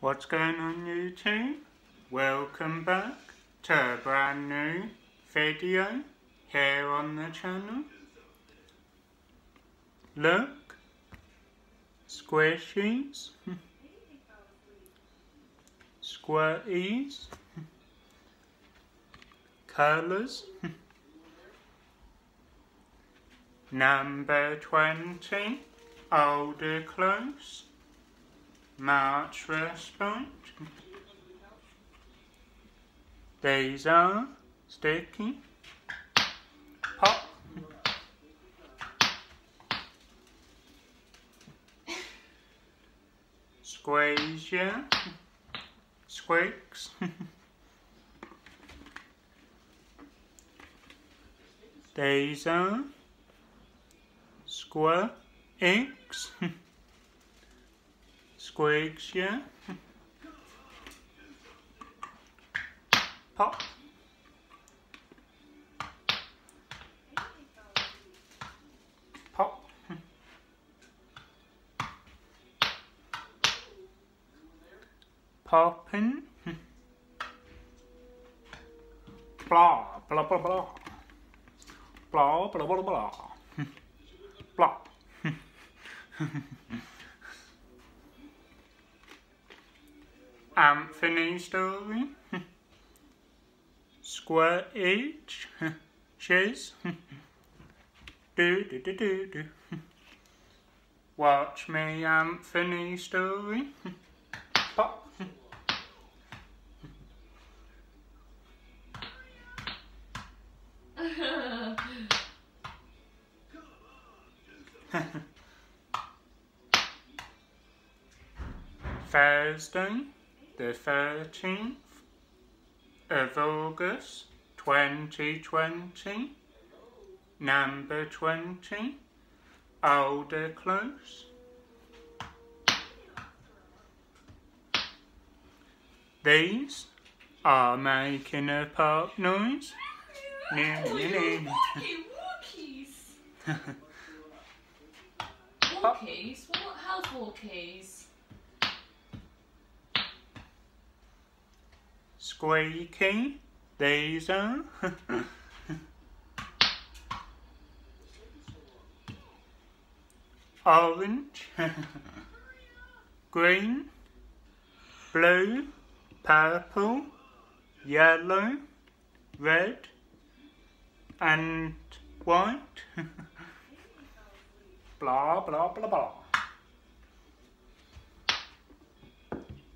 What's going on YouTube? Welcome back to a brand new video here on the channel. Look, squishies, squirties, colours, number 20, Alder Close, March respite. These are sticky, pop, Squigz, yeah, Squigz. These are Squigz. Squigz, yeah. Pop. Pop. Poppin'. Blah, blah, blah, blah. Blah, blah, blah, blah. Blah. Anthony story. Squirtage. Shiz. Do do do do do. Watch me Anthony story. Pop. Thursday, the 13th of August 2020, number 20, Alder Close. These are making a pop noise. Walkies. Walkies? How's walkies? Squeaky, these are. Orange, green, blue, purple, yellow, red, and white. Blah, blah, blah, blah.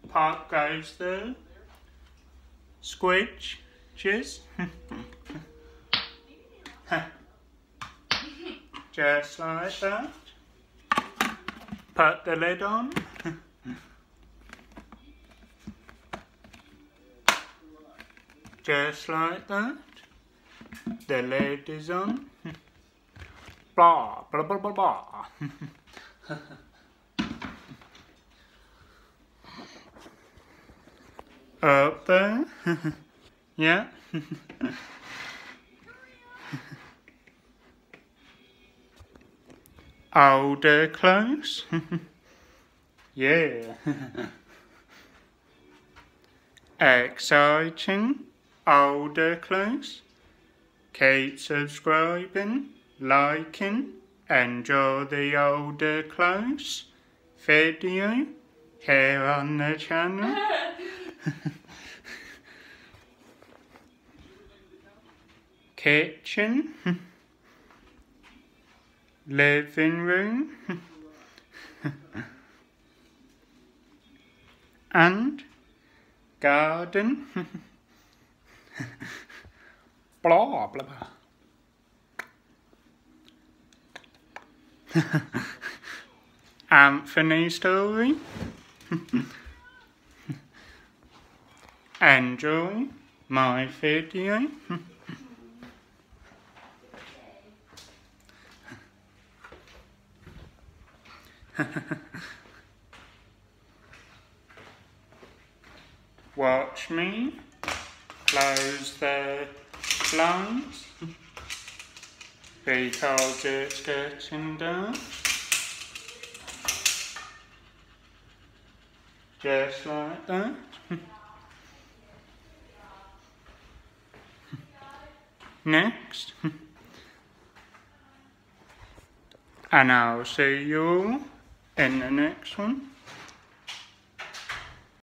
Part goes through. Squidges. Just like that. Put the lid on. Just like that. The lid is on. Blah, blah, blah, blah, blah. Up there. Yeah. Alder Close. Yeah. Exciting. Alder Close. Keep subscribing, liking, enjoy the Alder Close video here on the channel. Kitchen, living room, and garden. Blah, blah, blah. Anthony story. Enjoy my video. Watch me close the blinds because it's getting dark. Just like that. Next. And I'll see you all in the next one.